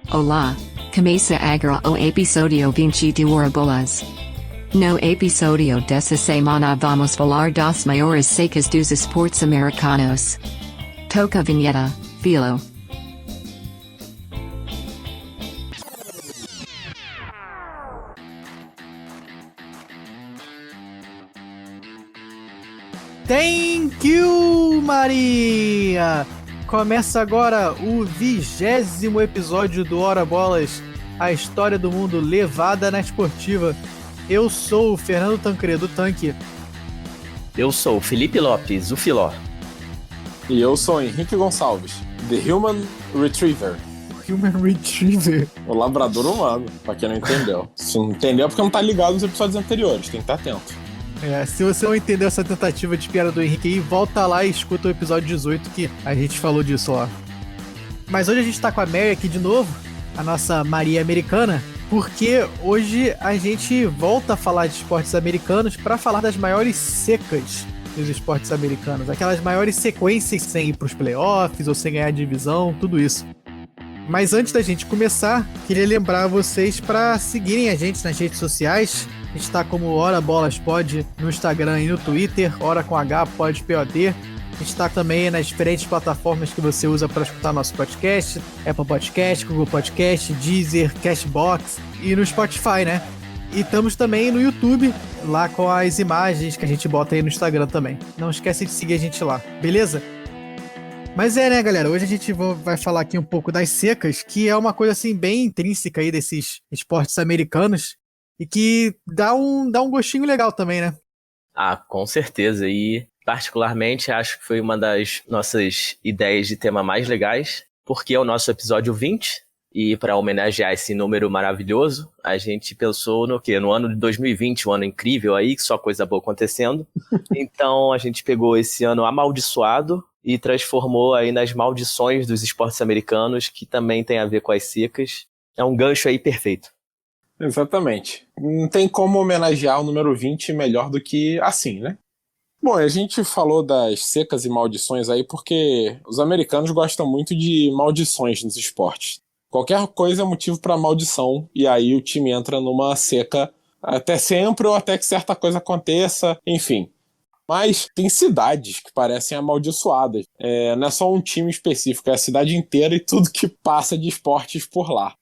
Olá, começa agora o episódio 20 de Orabolas. No episódio dessa semana vamos falar das maiores secas dos esportes americanos. Toca a vinheta, Philo. Thank you, Maria! Começa agora o 20º episódio do Hora Bolas, a história do mundo levada na esportiva. Eu sou o Fernando Tancredo, o Tanque. Eu sou o Felipe Lopes, o Filó. E eu sou o Henrique Gonçalves, The Human Retriever. Human Retriever. O labrador humano, pra quem não entendeu. Se não entendeu é porque não tá ligado nos episódios anteriores, tem que estar atento. Se você não entendeu essa tentativa de piada do Henrique aí, volta lá e escuta o episódio 18 que a gente falou disso lá. Mas hoje a gente tá com a Mary aqui de novo, a nossa Maria americana, porque hoje a gente volta a falar de esportes americanos para falar das maiores secas dos esportes americanos, aquelas maiores sequências sem ir pros playoffs ou sem ganhar divisão, tudo isso. Mas antes da gente começar, queria lembrar vocês para seguirem a gente nas redes sociais. A gente tá como Hora Bolas Pod no Instagram e no Twitter, Hora com H, Pod POD. A gente tá também nas diferentes plataformas que você usa para escutar nosso podcast, Apple Podcast, Google Podcast, Deezer, Cashbox e no Spotify, né? E estamos também no YouTube, lá com as imagens que a gente bota aí no Instagram também. Não esquece de seguir a gente lá, beleza? Mas né, galera, hoje a gente vai falar aqui um pouco das secas, que é uma coisa assim bem intrínseca aí desses esportes americanos e que dá um gostinho legal também, né? Ah, com certeza. E particularmente acho que foi uma das nossas ideias de tema mais legais, porque é o nosso episódio 20 e para homenagear esse número maravilhoso, a gente pensou no quê? No ano de 2020, um ano incrível aí, que só coisa boa acontecendo. Então a gente pegou esse ano amaldiçoado e transformou aí nas maldições dos esportes americanos, que também tem a ver com as secas. É um gancho aí perfeito. Exatamente. Não tem como homenagear o número 20 melhor do que assim, né? Bom, a gente falou das secas e maldições aí porque os americanos gostam muito de maldições nos esportes. Qualquer coisa é motivo para maldição, e aí o time entra numa seca até sempre ou até que certa coisa aconteça, enfim. Mas tem cidades que parecem amaldiçoadas. Não é só um time específico, é a cidade inteira e tudo que passa de esportes por lá.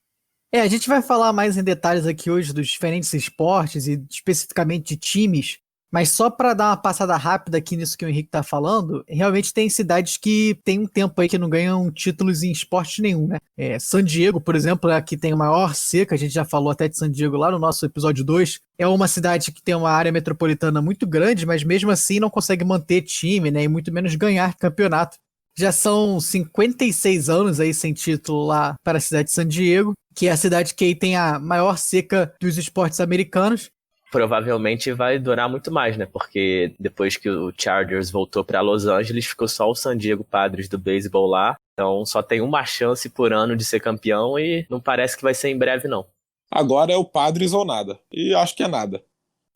A gente vai falar mais em detalhes aqui hoje dos diferentes esportes e especificamente de times, mas só para dar uma passada rápida aqui nisso que o Henrique tá falando, realmente tem cidades que tem um tempo aí que não ganham títulos em esporte nenhum, né? San Diego, por exemplo, é a que tem a maior seca, a gente já falou até de San Diego lá no nosso episódio 2, é uma cidade que tem uma área metropolitana muito grande, mas mesmo assim não consegue manter time, né? E muito menos ganhar campeonato. Já são 56 anos aí sem título lá para a cidade de San Diego, que é a cidade que aí tem a maior seca dos esportes americanos. Provavelmente vai durar muito mais, né? Porque depois que o Chargers voltou para Los Angeles, ficou só o San Diego Padres do beisebol lá. Então só tem uma chance por ano de ser campeão e não parece que vai ser em breve, não. Agora é o Padres ou nada. E acho que é nada.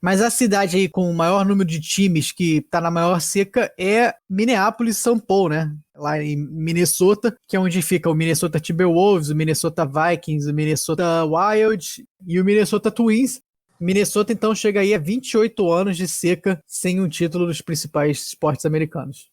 Mas a cidade aí com o maior número de times que tá na maior seca é Minneapolis, São Paulo, né? Lá em Minnesota, que é onde fica o Minnesota Timberwolves, o Minnesota Vikings, o Minnesota Wild e o Minnesota Twins. Minnesota, então, chega aí a 28 anos de seca sem um título dos principais esportes americanos.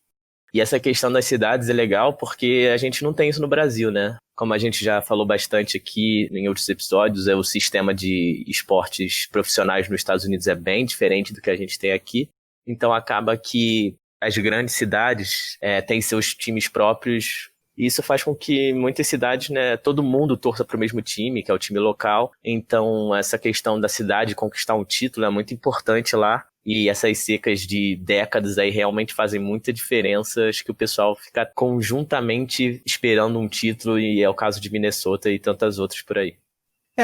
E essa questão das cidades é legal porque a gente não tem isso no Brasil, né? Como a gente já falou bastante aqui em outros episódios, o sistema de esportes profissionais nos Estados Unidos é bem diferente do que a gente tem aqui. Então acaba que as grandes cidades têm seus times próprios. E isso faz com que muitas cidades, né, todo mundo torça para o mesmo time, que é o time local. Então essa questão da cidade conquistar um título é muito importante lá. E essas secas de décadas aí realmente fazem muita diferença. Acho que o pessoal fica conjuntamente esperando um título, e é o caso de Minnesota e tantas outras por aí.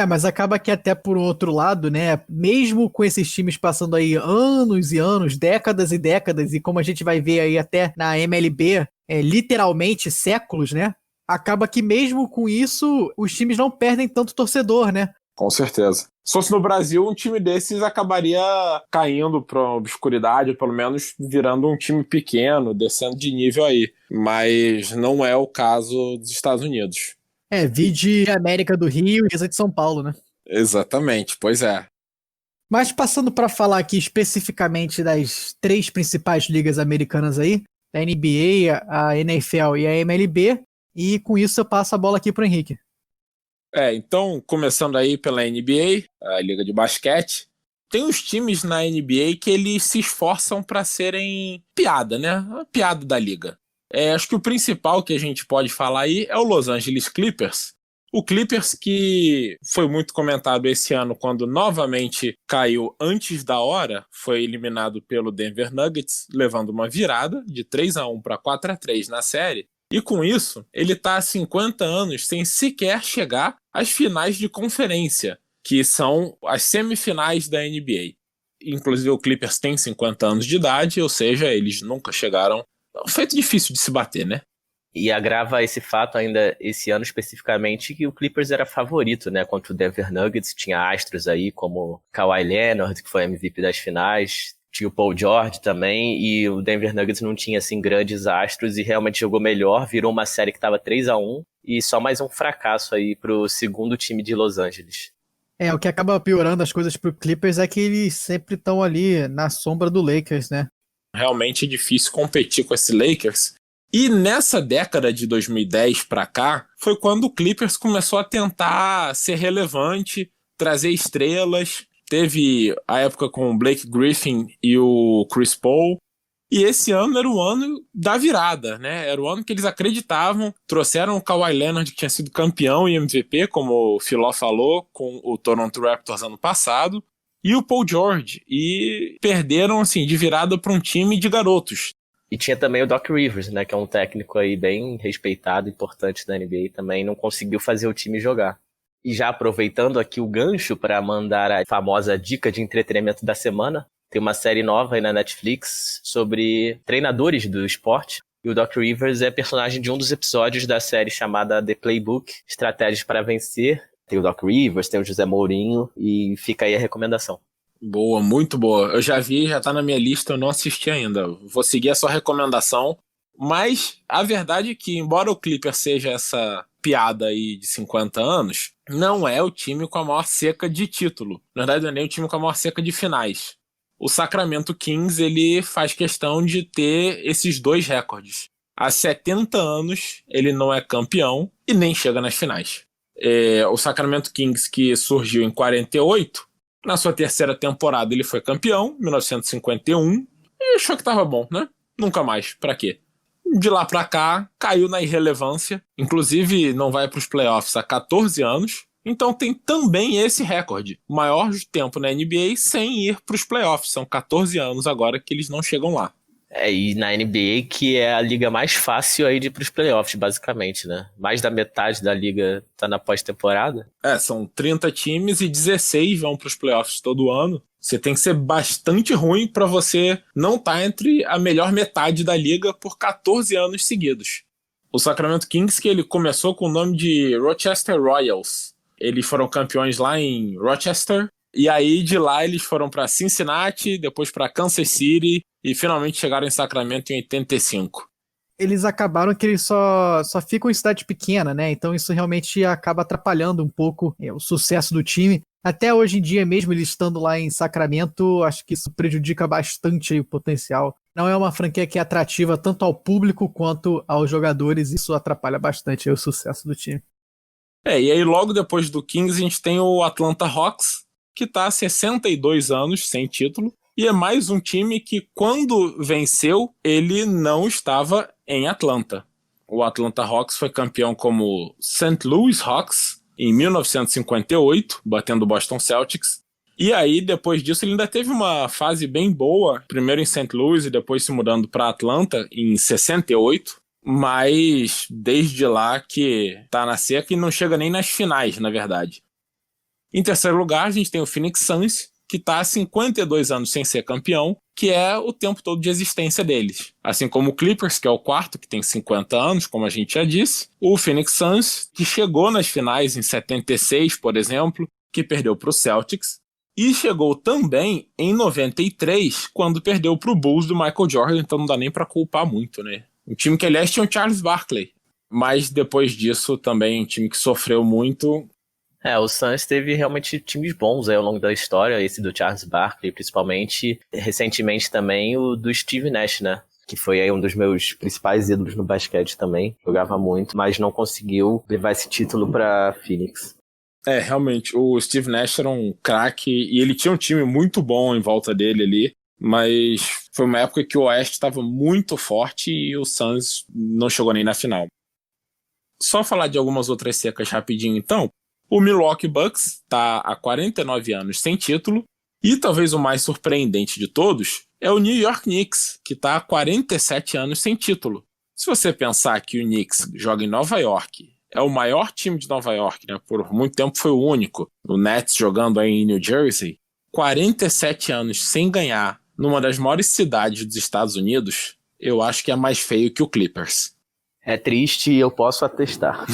Mas acaba que até por outro lado, né, mesmo com esses times passando aí anos e anos, décadas e décadas, e como a gente vai ver aí até na MLB, literalmente séculos, né, acaba que mesmo com isso, os times não perdem tanto torcedor, né? Com certeza. Se fosse no Brasil, um time desses acabaria caindo para a obscuridade, ou pelo menos virando um time pequeno, descendo de nível aí. Mas não é o caso dos Estados Unidos. Vide América do Rio e de São Paulo, né? Exatamente, pois é. Mas passando para falar aqui especificamente das 3 principais ligas americanas aí, a NBA, a NFL e a MLB, e com isso eu passo a bola aqui pro Henrique. Então, começando aí pela NBA, a Liga de Basquete, tem os times na NBA que eles se esforçam para serem piada, né? A piada da liga. Acho que o principal que a gente pode falar aí é o Los Angeles Clippers. O Clippers que foi muito comentado esse ano quando novamente caiu antes da hora, foi eliminado pelo Denver Nuggets, levando uma virada de 3-1 para 4-3 na série. E com isso, ele está há 50 anos sem sequer chegar às finais de conferência, que são as semifinais da NBA. Inclusive o Clippers tem 50 anos de idade, ou seja, eles nunca chegaram. É um feito difícil de se bater, né? E agrava esse fato ainda esse ano especificamente que o Clippers era favorito, né, contra o Denver Nuggets. Tinha astros aí como Kawhi Leonard, que foi MVP das finais, tinha o Paul George também, e o Denver Nuggets não tinha assim grandes astros e realmente jogou melhor, virou uma série que estava 3-1 e só mais um fracasso aí pro segundo time de Los Angeles. O que acaba piorando as coisas pro Clippers é que eles sempre estão ali na sombra do Lakers, né? Realmente é difícil competir com esse Lakers. E nessa década de 2010 para cá, foi quando o Clippers começou a tentar ser relevante, trazer estrelas. Teve a época com o Blake Griffin e o Chris Paul. E esse ano era o ano da virada, né? Era o ano que eles acreditavam. Trouxeram o Kawhi Leonard, que tinha sido campeão e MVP, como o Filó falou, com o Toronto Raptors ano passado. E o Paul George. E perderam, assim, de virada para um time de garotos. E tinha também o Doc Rivers, né, que é um técnico aí bem respeitado, importante da NBA, também não conseguiu fazer o time jogar. E já aproveitando aqui o gancho para mandar a famosa dica de entretenimento da semana, tem uma série nova aí na Netflix sobre treinadores do esporte. E o Doc Rivers é personagem de um dos episódios da série chamada The Playbook, Estratégias para Vencer. Tem o Doc Rivers, tem o José Mourinho e fica aí a recomendação. Boa, muito boa. Eu já vi, já tá na minha lista, eu não assisti ainda. Vou seguir a sua recomendação. Mas a verdade é que, embora o Clippers seja essa piada aí de 50 anos, não é o time com a maior seca de título. Na verdade, não é nem o time com a maior seca de finais. O Sacramento Kings, ele faz questão de ter esses 2 recordes. Há 70 anos, ele não é campeão e nem chega nas finais. O Sacramento Kings, que surgiu em 48... Na sua terceira temporada ele foi campeão, 1951, e achou que tava bom, né? Nunca mais, pra quê? De lá pra cá, caiu na irrelevância, inclusive não vai pros playoffs há 14 anos, então tem também esse recorde, maior tempo na NBA sem ir pros playoffs, são 14 anos agora que eles não chegam lá. E na NBA que é a liga mais fácil aí de ir pros playoffs, basicamente, né? Mais da metade da liga tá na pós-temporada. São 30 times e 16 vão pros playoffs todo ano. Você tem que ser bastante ruim pra você não estar entre a melhor metade da liga por 14 anos seguidos. O Sacramento Kings, que ele começou com o nome de Rochester Royals. Eles foram campeões lá em Rochester. E aí de lá eles foram para Cincinnati, depois para Kansas City e finalmente chegaram em Sacramento em 85. Eles acabaram que eles só ficam em cidade pequena, né? Então isso realmente acaba atrapalhando um pouco o sucesso do time. Até hoje em dia, mesmo eles estando lá em Sacramento, acho que isso prejudica bastante aí o potencial. Não é uma franquia que é atrativa tanto ao público quanto aos jogadores. Isso atrapalha bastante aí o sucesso do time. E aí logo depois do Kings a gente tem o Atlanta Hawks, que está há 62 anos sem título, e é mais um time que, quando venceu, ele não estava em Atlanta. O Atlanta Hawks foi campeão como St. Louis Hawks em 1958, batendo o Boston Celtics, e aí, depois disso, ele ainda teve uma fase bem boa, primeiro em St. Louis e depois se mudando para Atlanta em 68, mas desde lá que tá na seca e não chega nem nas finais, na verdade. Em terceiro lugar, a gente tem o Phoenix Suns, que está há 52 anos sem ser campeão, que é o tempo todo de existência deles. Assim como o Clippers, que é o quarto, que tem 50 anos, como a gente já disse. O Phoenix Suns, que chegou nas finais em 76, por exemplo, que perdeu para o Celtics. E chegou também em 93, quando perdeu para o Bulls do Michael Jordan, então não dá nem para culpar muito, né? Um time que, aliás, tinha o Charles Barkley. Mas depois disso também um time que sofreu muito. O Suns teve realmente times bons aí ao longo da história, esse do Charles Barkley, principalmente, recentemente também o do Steve Nash, né? Que foi aí um dos meus principais ídolos no basquete também, jogava muito, mas não conseguiu levar esse título pra Phoenix. Realmente, o Steve Nash era um craque e ele tinha um time muito bom em volta dele ali, mas foi uma época que o Oeste estava muito forte e o Suns não chegou nem na final. Só falar de algumas outras secas rapidinho então, o Milwaukee Bucks está há 49 anos sem título e talvez o mais surpreendente de todos é o New York Knicks, que está há 47 anos sem título. Se você pensar que o Knicks joga em Nova York, é o maior time de Nova York, né? Por muito tempo foi o único. O Nets jogando aí em New Jersey. 47 anos sem ganhar numa das maiores cidades dos Estados Unidos, eu acho que é mais feio que o Clippers. É triste e eu posso atestar.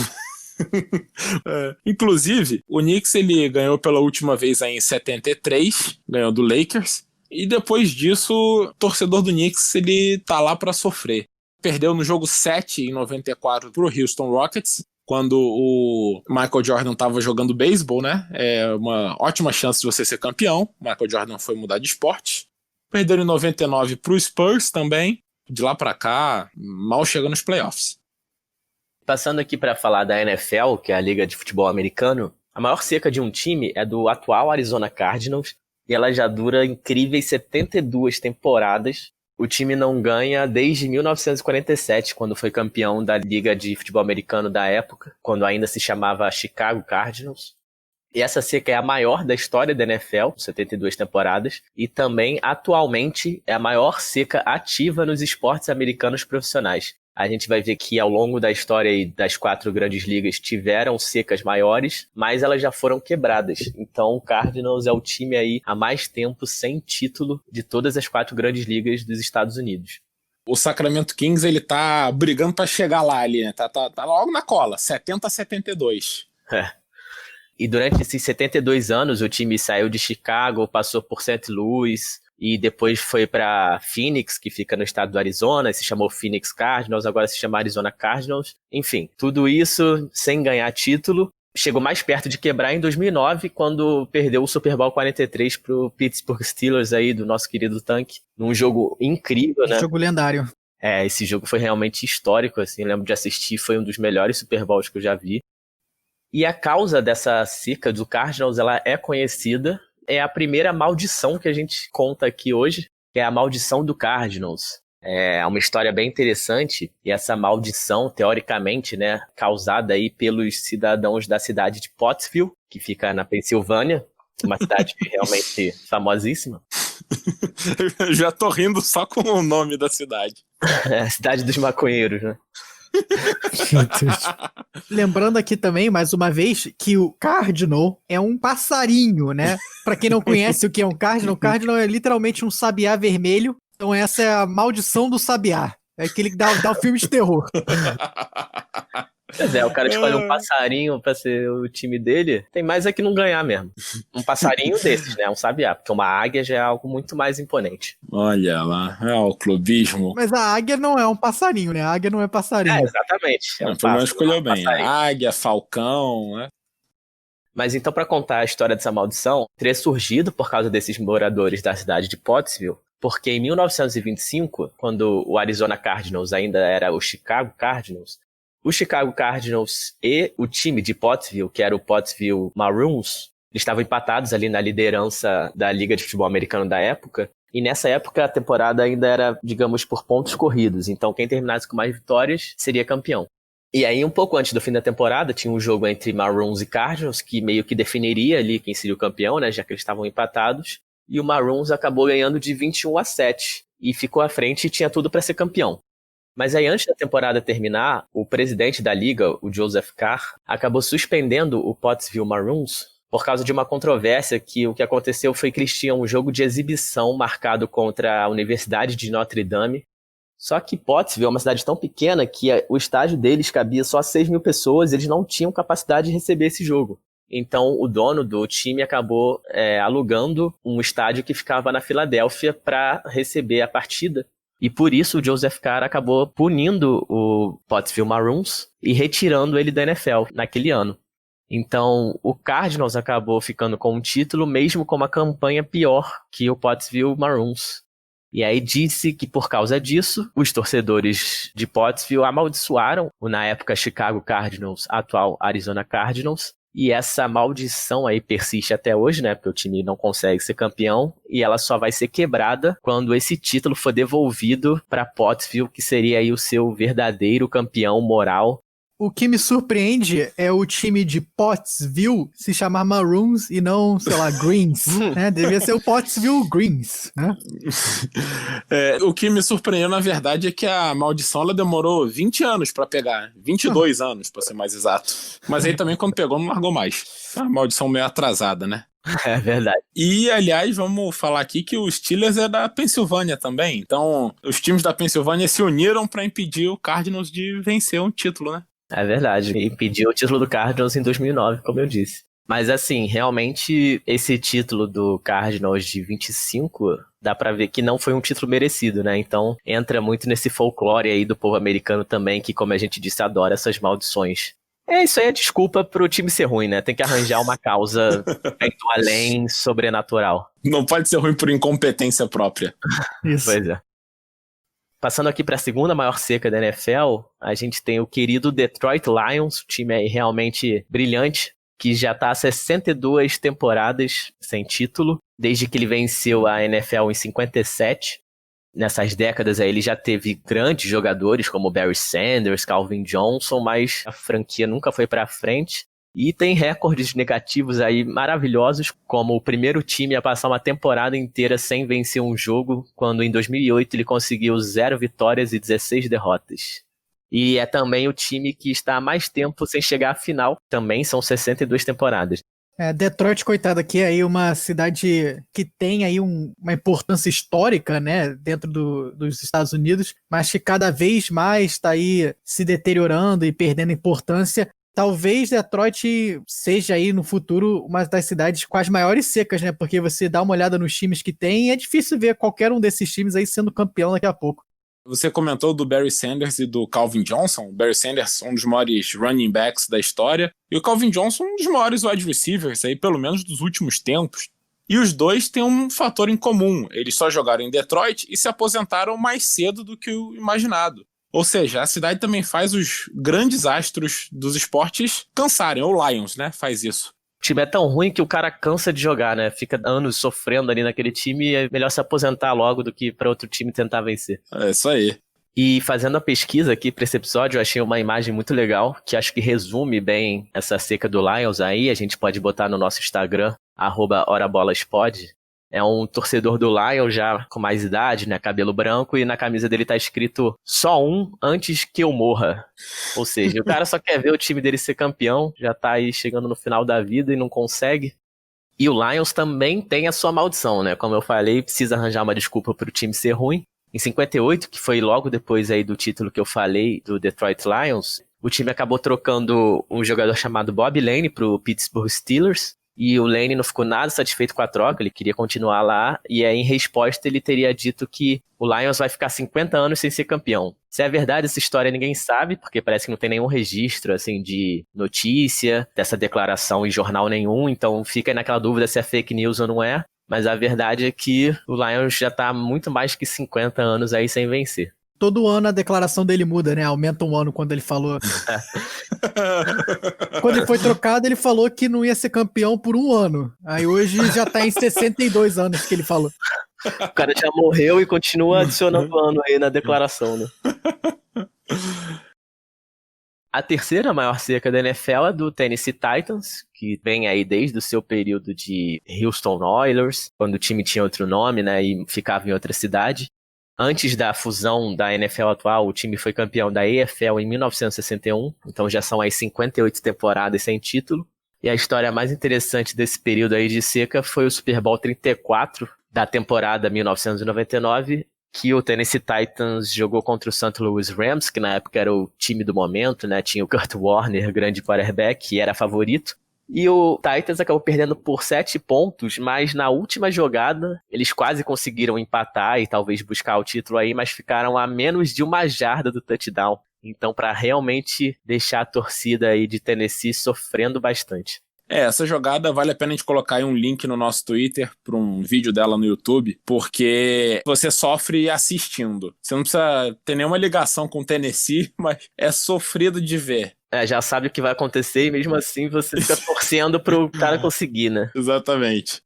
Inclusive, o Knicks ele ganhou pela última vez aí em 73, ganhou do Lakers, e depois disso, o torcedor do Knicks ele tá lá para sofrer. Perdeu no jogo 7 em 94 pro Houston Rockets, quando o Michael Jordan estava jogando beisebol, né? É uma ótima chance de você ser campeão. O Michael Jordan foi mudar de esporte. Perderam em 99 pro Spurs também. De lá para cá, mal chega nos playoffs. Passando aqui para falar da NFL, que é a Liga de Futebol Americano, a maior seca de um time é do atual Arizona Cardinals, e ela já dura incríveis 72 temporadas. O time não ganha desde 1947, quando foi campeão da Liga de Futebol Americano da época, quando ainda se chamava Chicago Cardinals. E essa seca é a maior da história da NFL, 72 temporadas, e também, atualmente, é a maior seca ativa nos esportes americanos profissionais. A gente vai ver que ao longo da história aí das 4 grandes ligas tiveram secas maiores, mas elas já foram quebradas. Então o Cardinals é o time aí há mais tempo sem título de todas as 4 grandes ligas dos Estados Unidos. O Sacramento Kings ele tá brigando para chegar lá ali, né? Tá logo na cola, 70-72. E durante esses 72 anos o time saiu de Chicago, passou por St. Louis, e depois foi para Phoenix, que fica no estado do Arizona, se chamou Phoenix Cardinals, agora se chama Arizona Cardinals. Enfim, tudo isso sem ganhar título. Chegou mais perto de quebrar em 2009, quando perdeu o Super Bowl 43 pro Pittsburgh Steelers aí, do nosso querido Tank, num jogo incrível, né? Jogo lendário. Esse jogo foi realmente histórico, assim, lembro de assistir, foi um dos melhores Super Bowls que eu já vi. E a causa dessa seca do Cardinals, ela é conhecida, é a primeira maldição que a gente conta aqui hoje, que é a maldição do Cardinals. É uma história bem interessante, e essa maldição, teoricamente, né, causada aí pelos cidadãos da cidade de Pottsville, que fica na Pensilvânia, uma cidade realmente famosíssima. Eu já tô rindo só com o nome da cidade. É a cidade dos maconheiros, né? Lembrando aqui também, mais uma vez, que o Cardinal é um passarinho, né? Pra quem não conhece o que é um Cardinal, o Cardinal é literalmente um sabiá vermelho. Então essa é a maldição do sabiá. É aquele que dá o filme de terror. Pois o cara escolhe um passarinho pra ser o time dele, tem mais é que não ganhar mesmo. Um passarinho desses, né? Um sabiá, porque uma águia já é algo muito mais imponente. Olha lá, o clubismo. Mas a águia não é um passarinho, né? A águia não é passarinho. Exatamente. Pelo menos escolheu bem. Águia, falcão, né? Mas então, pra contar a história dessa maldição, teria surgido por causa desses moradores da cidade de Pottsville, porque em 1925, quando o Arizona Cardinals ainda era o Chicago Cardinals e o time de Pottsville, que era o Pottsville Maroons, eles estavam empatados ali na liderança da Liga de Futebol Americano da época, e nessa época a temporada ainda era, digamos, por pontos corridos, então quem terminasse com mais vitórias seria campeão. E aí, um pouco antes do fim da temporada, tinha um jogo entre Maroons e Cardinals, que meio que definiria ali quem seria o campeão, né, já que eles estavam empatados, e o Maroons acabou ganhando de 21-7, e ficou à frente e tinha tudo para ser campeão. Mas aí, antes da temporada terminar, o presidente da liga, o Joseph Carr, acabou suspendendo o Pottsville Maroons por causa de uma controvérsia que o que aconteceu foi que eles tinham um jogo de exibição marcado contra a Universidade de Notre Dame. Só que Pottsville é uma cidade tão pequena que o estádio deles cabia só 6 mil pessoas e eles não tinham capacidade de receber esse jogo. Então o dono do time acabou alugando um estádio que ficava na Filadélfia para receber a partida. E por isso o Joseph Carr acabou punindo o Pottsville Maroons e retirando ele da NFL naquele ano. Então, o Cardinals acabou ficando com um título, mesmo com uma campanha pior que o Pottsville Maroons. E aí disse que por causa disso, os torcedores de Pottsville amaldiçoaram o na época Chicago Cardinals, atual Arizona Cardinals. E essa maldição aí persiste até hoje, né? Porque o time não consegue ser campeão. E ela só vai ser quebrada quando esse título for devolvido para Pottsville, que seria aí o seu verdadeiro campeão moral. O que me surpreende é o time de Pottsville se chamar Maroons e não, sei lá, Greens, né? Devia ser o Pottsville Greens, né? O que me surpreendeu, na verdade, é que a maldição ela demorou 20 anos pra pegar. 22 anos, pra ser mais exato. Mas aí também, quando pegou, não largou mais. É uma maldição meio atrasada, né? É verdade. E, aliás, vamos falar aqui que o Steelers é da Pensilvânia também. Então, os times da Pensilvânia se uniram pra impedir o Cardinals de vencer um título, né? É verdade. E pediu o título do Cardinals em 2009, como eu disse. Mas assim, realmente esse título do Cardinals de 25, dá pra ver que não foi um título merecido, né? Então entra muito nesse folclore aí do povo americano também, que como a gente disse, adora essas maldições. Isso aí é desculpa pro time ser ruim, né? Tem que arranjar uma causa feito além sobrenatural. Não pode ser ruim por incompetência própria. Isso. Pois é. Passando aqui para a segunda maior seca da NFL, a gente tem o querido Detroit Lions, time aí realmente brilhante, que já está há 62 temporadas sem título, desde que ele venceu a NFL em 57. Nessas décadas aí ele já teve grandes jogadores como Barry Sanders, Calvin Johnson, mas a franquia nunca foi para frente. E tem recordes negativos aí maravilhosos, como o primeiro time a passar uma temporada inteira sem vencer um jogo, quando em 2008 ele conseguiu 0 vitórias e 16 derrotas. E é também o time que está há mais tempo sem chegar à final, também são 62 temporadas. Detroit, coitado, aqui é aí uma cidade que tem aí uma importância histórica, né, dentro dos Estados Unidos, mas que cada vez mais está aí se deteriorando e perdendo importância. Talvez Detroit seja aí no futuro uma das cidades com as maiores secas, né? Porque você dá uma olhada nos times que tem e é difícil ver qualquer um desses times aí sendo campeão daqui a pouco. Você comentou do Barry Sanders e do Calvin Johnson. O Barry Sanders, um dos maiores running backs da história. E o Calvin Johnson, um dos maiores wide receivers aí, pelo menos dos últimos tempos. E os dois têm um fator em comum. Eles só jogaram em Detroit e se aposentaram mais cedo do que o imaginado. Ou seja, a cidade também faz os grandes astros dos esportes cansarem. O Lions, né? Faz isso. O time é tão ruim que o cara cansa de jogar, né? Fica anos sofrendo ali naquele time e é melhor se aposentar logo do que para outro time tentar vencer. É isso aí. E fazendo a pesquisa aqui para esse episódio, eu achei uma imagem muito legal, que acho que resume bem essa seca do Lions aí. A gente pode botar no nosso Instagram, @orabolaspod. É um torcedor do Lions já com mais idade, né? Cabelo branco, e na camisa dele tá escrito "Só um antes que eu morra". Ou seja, o cara só quer ver o time dele ser campeão, já tá aí chegando no final da vida e não consegue. E o Lions também tem a sua maldição, né? Como eu falei, precisa arranjar uma desculpa pro time ser ruim. Em 58, que foi logo depois aí do título que eu falei, do Detroit Lions, o time acabou trocando um jogador chamado Bob Lane pro Pittsburgh Steelers. E o Lane não ficou nada satisfeito com a troca, ele queria continuar lá, e aí em resposta ele teria dito que o Lions vai ficar 50 anos sem ser campeão. Se é verdade essa história ninguém sabe, porque parece que não tem nenhum registro assim de notícia dessa declaração em jornal nenhum, então fica aí naquela dúvida se é fake news ou não é, mas a verdade é que o Lions já tá muito mais que 50 anos aí sem vencer. Todo ano a declaração dele muda, né? Aumenta um ano quando ele falou. Quando ele foi trocado, ele falou que não ia ser campeão por um ano. Aí hoje já tá em 62 anos que ele falou. O cara já morreu e continua adicionando ano aí na declaração, né? A terceira maior seca da NFL é do Tennessee Titans, que vem aí desde o seu período de Houston Oilers, quando o time tinha outro nome, né, e ficava em outra cidade. Antes da fusão da NFL atual, o time foi campeão da AFL em 1961, então já são aí 58 temporadas sem título. E a história mais interessante desse período aí de seca foi o Super Bowl 34 da temporada 1999, que o Tennessee Titans jogou contra o St. Louis Rams, que na época era o time do momento, né? Tinha o Kurt Warner, grande quarterback, que era favorito. E o Titans acabou perdendo por 7 pontos, mas na última jogada eles quase conseguiram empatar e talvez buscar o título aí, mas ficaram a menos de 1 jarda do touchdown. Então, para realmente deixar a torcida aí de Tennessee sofrendo bastante. Essa jogada vale a pena a gente colocar aí um link no nosso Twitter para um vídeo dela no YouTube, porque você sofre assistindo. Você não precisa ter nenhuma ligação com o Tennessee, mas é sofrido de ver. Já sabe o que vai acontecer e mesmo assim você fica torcendo pro cara conseguir, né? Exatamente.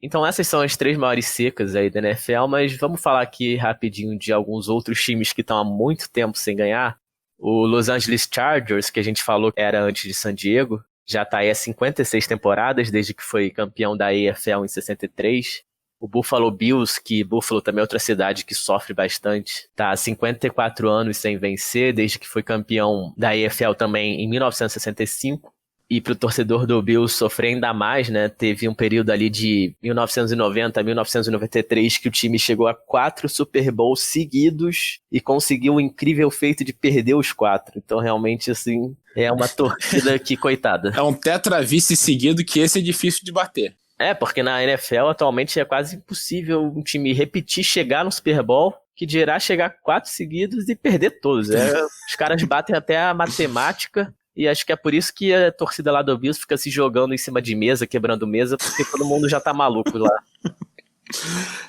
Então essas são as 3 maiores secas aí da NFL, mas vamos falar aqui rapidinho de alguns outros times que estão há muito tempo sem ganhar. O Los Angeles Chargers, que a gente falou que era antes de San Diego, já está aí há 56 temporadas, desde que foi campeão da AFL em 63. O Buffalo Bills, que Buffalo também é outra cidade que sofre bastante, está há 54 anos sem vencer, desde que foi campeão da AFL também em 1965. E para o torcedor do Bills sofrer ainda mais, né? Teve um período ali de 1990 a 1993 que o time chegou a 4 Super Bowls seguidos e conseguiu o incrível feito de perder os 4. Então, realmente, assim, é uma torcida que, coitada. É um tetravice seguido que esse é difícil de bater. Porque na NFL atualmente é quase impossível um time repetir, chegar no Super Bowl, que dirá chegar 4 seguidos e perder todos. Os caras batem até a matemática. E acho que é por isso que a torcida lá do Bills fica se jogando em cima de mesa, quebrando mesa, porque todo mundo já tá maluco lá.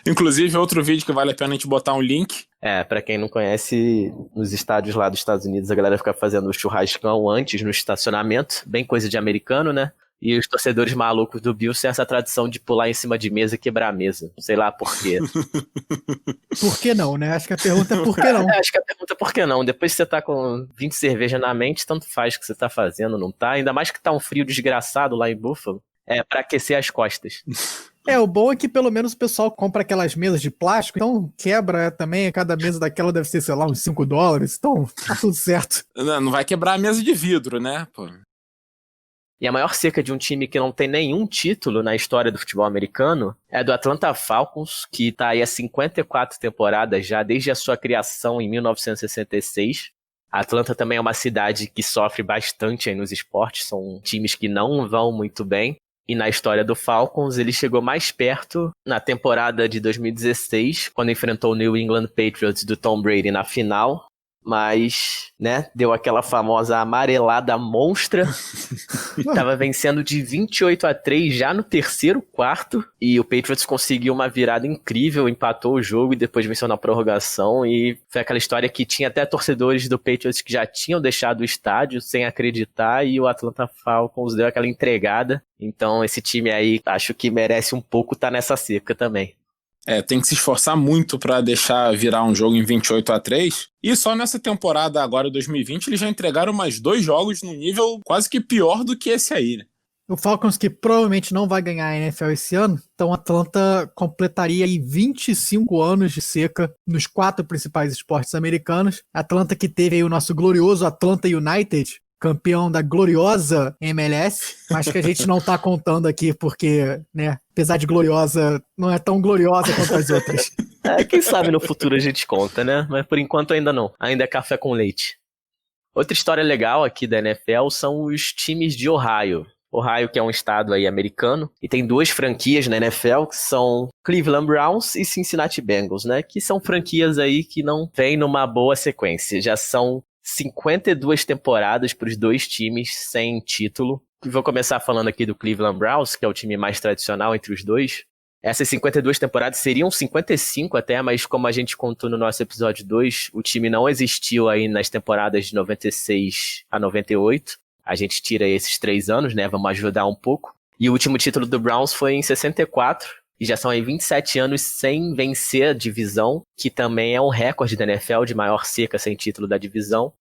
Inclusive, outro vídeo que vale a pena a gente botar um link. Pra quem não conhece, nos estádios lá dos Estados Unidos, a galera fica fazendo o churrascão antes no estacionamento, bem coisa de americano, né? E os torcedores malucos do Bills têm essa tradição de pular em cima de mesa e quebrar a mesa. Sei lá por quê. Por que não, né? Acho que a pergunta é por que não. Acho que a pergunta é por que não. Depois que você tá com 20 cerveja na mente, tanto faz o que você tá fazendo, não tá? Ainda mais que tá um frio desgraçado lá em Buffalo. Pra aquecer as costas. O bom é que pelo menos o pessoal compra aquelas mesas de plástico, então quebra também, cada mesa daquela deve ser, sei lá, uns $5, então tá tudo certo. Não vai quebrar a mesa de vidro, né, pô? E a maior seca de um time que não tem nenhum título na história do futebol americano é do Atlanta Falcons, que está aí há 54 temporadas já, desde a sua criação em 1966. A Atlanta também é uma cidade que sofre bastante aí nos esportes, são times que não vão muito bem. E na história do Falcons, ele chegou mais perto na temporada de 2016, quando enfrentou o New England Patriots do Tom Brady na final. Mas, né, deu aquela famosa amarelada monstra. Tava vencendo de 28-3 já no 3º quarto. E o Patriots conseguiu uma virada incrível, empatou o jogo e depois venceu na prorrogação. E foi aquela história que tinha até torcedores do Patriots que já tinham deixado o estádio sem acreditar. E o Atlanta Falcons deu aquela entregada. Então esse time aí acho que merece um pouco estar nessa seca também. Tem que se esforçar muito para deixar virar um jogo em 28-3. E só nessa temporada agora, 2020, eles já entregaram mais 2 jogos num nível quase que pior do que esse aí, né? O Falcons, que provavelmente não vai ganhar a NFL esse ano, então a Atlanta completaria aí 25 anos de seca nos 4 principais esportes americanos. A Atlanta que teve aí o nosso glorioso Atlanta United, campeão da gloriosa MLS, mas que a gente não tá contando aqui porque, né, apesar de gloriosa, não é tão gloriosa quanto as outras. Quem sabe no futuro a gente conta, né? Mas por enquanto ainda não. Ainda é café com leite. Outra história legal aqui da NFL são os times de Ohio. Ohio, que é um estado aí americano, e tem 2 franquias na NFL, que são Cleveland Browns e Cincinnati Bengals, né? Que são franquias aí que não vêm numa boa sequência. Já são 52 temporadas para os 2 times sem título. Vou começar falando aqui do Cleveland Browns, que é o time mais tradicional entre os 2. Essas 52 temporadas seriam 55 até, mas como a gente contou no nosso episódio 2, o time não existiu aí nas temporadas de 96 a 98. A gente tira esses 3 anos, né? Vamos ajudar um pouco. E o último título do Browns foi em 64. E já são aí 27 anos sem vencer a divisão, que também é um recorde da NFL de maior seca sem título da divisão.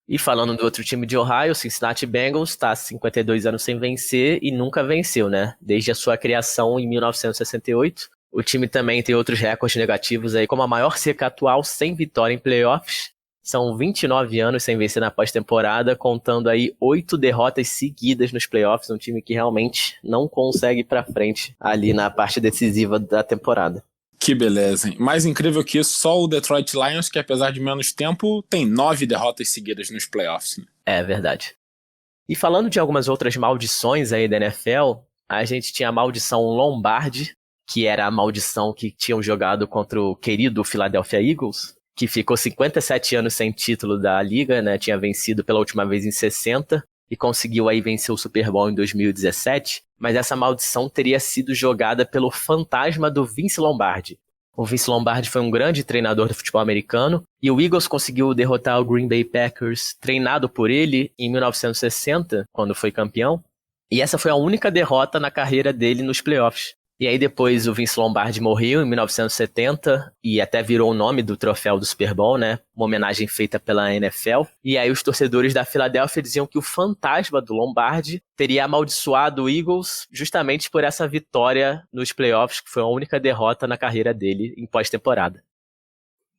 E falando do outro time de Ohio, o Cincinnati Bengals está há 52 anos sem vencer e nunca venceu, né? Desde a sua criação em 1968. O time também tem outros recordes negativos aí, como a maior seca atual sem vitória em playoffs. São 29 anos sem vencer na pós-temporada, contando aí 8 derrotas seguidas nos playoffs, um time que realmente não consegue ir pra frente ali na parte decisiva da temporada. Que beleza, hein? Mais incrível que isso, só o Detroit Lions, que apesar de menos tempo, tem 9 derrotas seguidas nos playoffs, né? É verdade. E falando de algumas outras maldições aí da NFL, a gente tinha a maldição Lombardi, que era a maldição que tinham jogado contra o querido Philadelphia Eagles, que ficou 57 anos sem título da liga, né? Tinha vencido pela última vez em 60 e conseguiu aí vencer o Super Bowl em 2017, mas essa maldição teria sido jogada pelo fantasma do Vince Lombardi. O Vince Lombardi foi um grande treinador do futebol americano e o Eagles conseguiu derrotar o Green Bay Packers, treinado por ele em 1960, quando foi campeão, e essa foi a única derrota na carreira dele nos playoffs. E aí depois o Vince Lombardi morreu em 1970 e até virou o nome do troféu do Super Bowl, né? Uma homenagem feita pela NFL. E aí os torcedores da Filadélfia diziam que o fantasma do Lombardi teria amaldiçoado o Eagles justamente por essa vitória nos playoffs, que foi a única derrota na carreira dele em pós-temporada.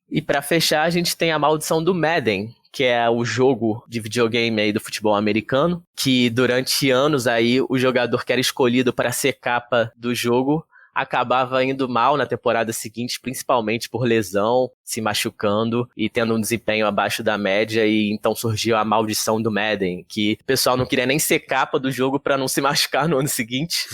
E para fechar, a gente tem a maldição do Madden, que é o jogo de videogame aí do futebol americano, que durante anos aí o jogador que era escolhido para ser capa do jogo acabava indo mal na temporada seguinte, principalmente por lesão, se machucando e tendo um desempenho abaixo da média, e então surgiu a maldição do Madden, que o pessoal não queria nem ser capa do jogo para não se machucar no ano seguinte,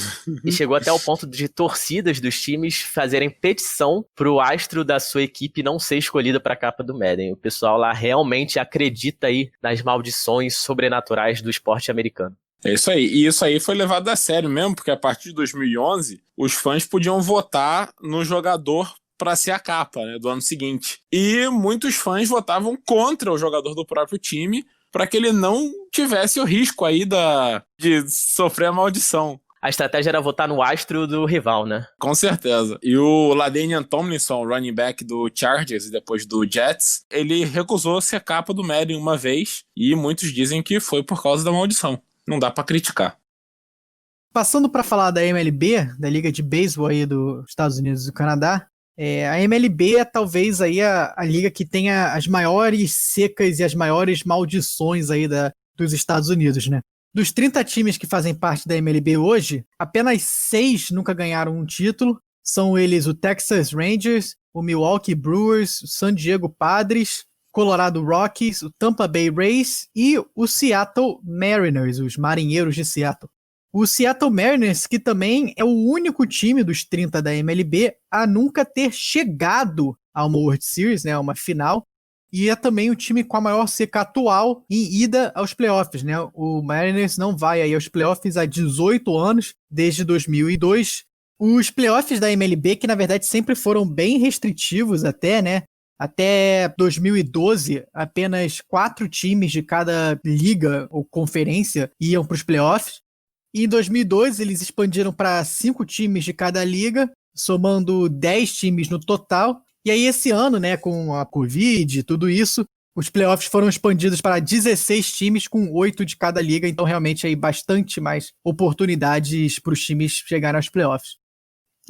e chegou até o ponto de torcidas dos times fazerem petição pro astro da sua equipe não ser escolhido para capa do Madden. O pessoal lá realmente acredita aí nas maldições sobrenaturais do esporte americano. É isso aí. E isso aí foi levado a sério mesmo, porque a partir de 2011, os fãs podiam votar no jogador para ser a capa, né, do ano seguinte. E muitos fãs votavam contra o jogador do próprio time para que ele não tivesse o risco aí de sofrer a maldição. A estratégia era votar no astro do rival, né? Com certeza. E o LaDainian Tomlinson, running back do Chargers e depois do Jets, ele recusou ser capa do Madden uma vez e muitos dizem que foi por causa da maldição. Não dá pra criticar. Passando para falar da MLB, da Liga de Beisebol aí dos Estados Unidos e do Canadá, a MLB é talvez aí a liga que tenha as maiores secas e as maiores maldições aí dos Estados Unidos, né? Dos 30 times que fazem parte da MLB hoje, apenas 6 nunca ganharam um título. São eles o Texas Rangers, o Milwaukee Brewers, o San Diego Padres, Colorado Rockies, o Tampa Bay Rays e o Seattle Mariners, os Marinheiros de Seattle. O Seattle Mariners, que também é o único time dos 30 da MLB a nunca ter chegado a uma World Series, né, uma final, e é também o time com a maior seca atual em ida aos playoffs, né? O Mariners não vai aí aos playoffs há 18 anos, desde 2002. Os playoffs da MLB, que na verdade sempre foram bem restritivos até, né? Até 2012, apenas 4 times de cada liga ou conferência iam para os playoffs. E em 2002, eles expandiram para 5 times de cada liga, somando 10 times no total. E aí esse ano, né, com a Covid e tudo isso, os playoffs foram expandidos para 16 times com 8 de cada liga. Então realmente aí bastante mais oportunidades para os times chegarem aos playoffs.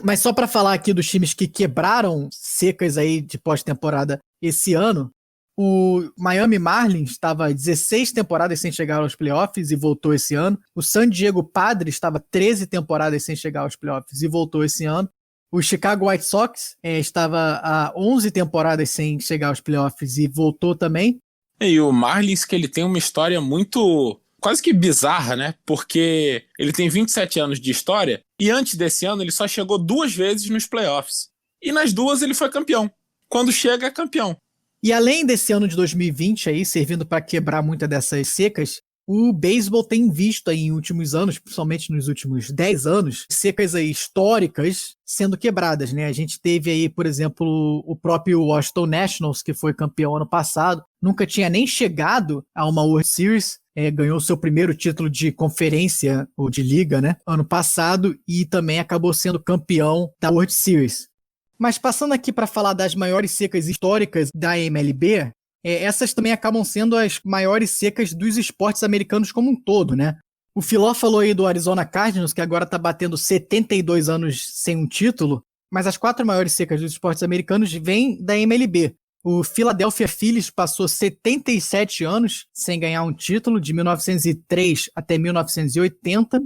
Mas só para falar aqui dos times que quebraram secas aí de pós-temporada esse ano, o Miami Marlins estava 16 temporadas sem chegar aos playoffs e voltou esse ano. O San Diego Padres estava 13 temporadas sem chegar aos playoffs e voltou esse ano. O Chicago White Sox estava há 11 temporadas sem chegar aos playoffs e voltou também. E o Marlins, que ele tem uma história muito quase que bizarra, né? Porque ele tem 27 anos de história e antes desse ano ele só chegou 2 vezes nos playoffs. E nas 2 ele foi campeão. Quando chega, é campeão. E além desse ano de 2020 aí, servindo para quebrar muitas dessas secas, o beisebol tem visto aí em últimos anos, principalmente nos últimos 10 anos, secas aí históricas sendo quebradas, né? A gente teve aí, por exemplo, o próprio Washington Nationals, que foi campeão ano passado, nunca tinha nem chegado a uma World Series, ganhou seu primeiro título de conferência ou de liga, né, ano passado, e também acabou sendo campeão da World Series. Mas passando aqui para falar das maiores secas históricas da MLB, essas também acabam sendo as maiores secas dos esportes americanos como um todo, né? O Filó falou aí do Arizona Cardinals, que agora está batendo 72 anos sem um título, mas as 4 maiores secas dos esportes americanos vêm da MLB. O Philadelphia Phillies passou 77 anos sem ganhar um título, de 1903 até 1980.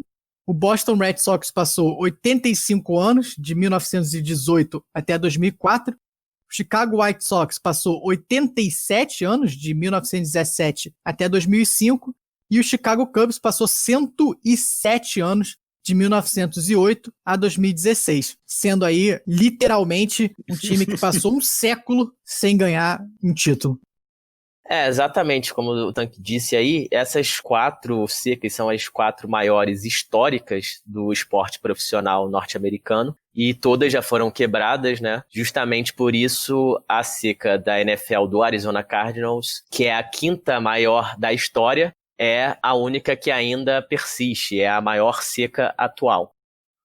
O Boston Red Sox passou 85 anos, de 1918 até 2004. O Chicago White Sox passou 87 anos, de 1917 até 2005. E o Chicago Cubs passou 107 anos, de 1908 a 2016, sendo aí literalmente um time que passou um século sem ganhar um título. Exatamente, como o Tanque disse aí, essas 4 secas são as 4 maiores históricas do esporte profissional norte-americano, e todas já foram quebradas, né? Justamente por isso, a seca da NFL do Arizona Cardinals, que é a 5ª maior da história, é a única que ainda persiste, é a maior seca atual.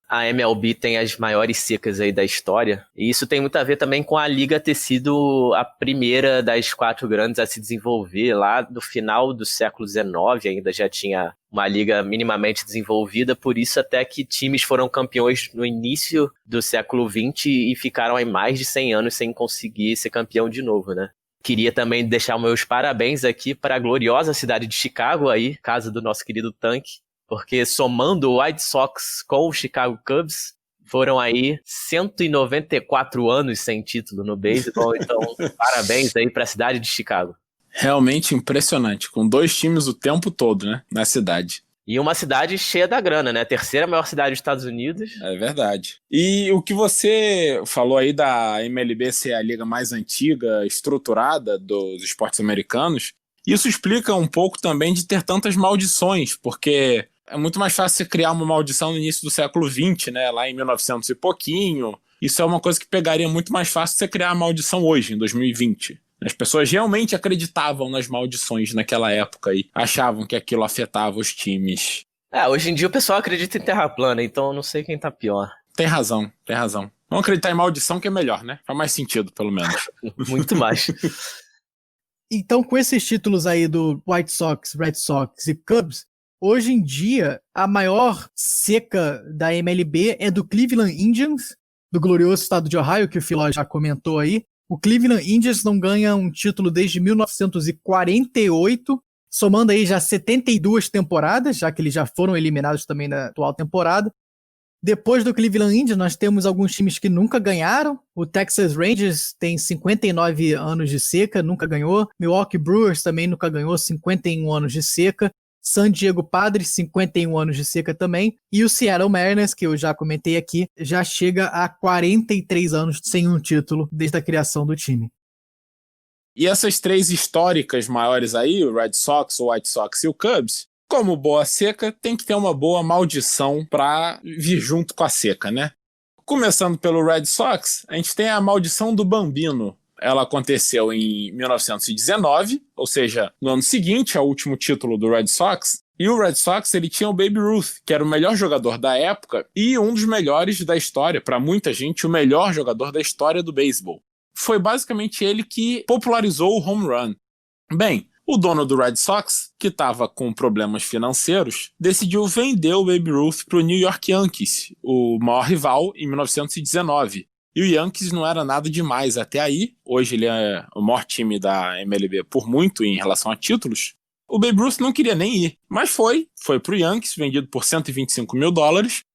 A MLB tem as maiores secas aí da história, e isso tem muito a ver também com a liga ter sido a primeira das 4 grandes a se desenvolver. Lá no final do século XIX ainda já tinha uma liga minimamente desenvolvida, por isso até que times foram campeões no início do século XX e ficaram aí mais de 100 anos sem conseguir ser campeão de novo, né? Queria também deixar meus parabéns aqui para a gloriosa cidade de Chicago, aí, casa do nosso querido Tanque, porque somando o White Sox com o Chicago Cubs, foram aí 194 anos sem título no beisebol, então parabéns aí para a cidade de Chicago. Realmente impressionante, com 2 times o tempo todo, né, na cidade. E uma cidade cheia da grana, né? 3ª maior cidade dos Estados Unidos. É verdade. E o que você falou aí da MLB ser a liga mais antiga, estruturada dos esportes americanos, isso explica um pouco também de ter tantas maldições, porque é muito mais fácil você criar uma maldição no início do século XX, né? Lá em 1900 e pouquinho. Isso é uma coisa que pegaria muito mais fácil você criar a maldição hoje, em 2020. As pessoas realmente acreditavam nas maldições naquela época e achavam que aquilo afetava os times. Hoje em dia o pessoal acredita em terra plana, então eu não sei quem tá pior. Tem razão, tem razão. Vamos acreditar em maldição que é melhor, né? Faz mais sentido, pelo menos. Muito mais. Então, com esses títulos aí do White Sox, Red Sox e Cubs, hoje em dia, a maior seca da MLB é do Cleveland Indians, do glorioso estado de Ohio, que o Filó já comentou aí. O Cleveland Indians não ganha um título desde 1948, somando aí já 72 temporadas, já que eles já foram eliminados também na atual temporada. Depois do Cleveland Indians, nós temos alguns times que nunca ganharam. O Texas Rangers tem 59 anos de seca, nunca ganhou. Milwaukee Brewers também nunca ganhou, 51 anos de seca. San Diego Padres, 51 anos de seca também. E o Seattle Mariners, que eu já comentei aqui, já chega a 43 anos sem um título desde a criação do time. E essas 3 históricas maiores aí, o Red Sox, o White Sox e o Cubs, como boa seca, tem que ter uma boa maldição para vir junto com a seca, né? Começando pelo Red Sox, a gente tem a maldição do Bambino. Ela aconteceu em 1919, ou seja, no ano seguinte ao último título do Red Sox. E o Red Sox ele tinha o Babe Ruth, que era o melhor jogador da época e um dos melhores da história, para muita gente, o melhor jogador da história do beisebol. Foi basicamente ele que popularizou o home run. Bem, o dono do Red Sox, que estava com problemas financeiros, decidiu vender o Babe Ruth para o New York Yankees, o maior rival, em 1919. E o Yankees não era nada demais até aí. Hoje ele é o maior time da MLB por muito em relação a títulos. O Babe Ruth não queria nem ir, mas foi pro Yankees, vendido por $125 mil,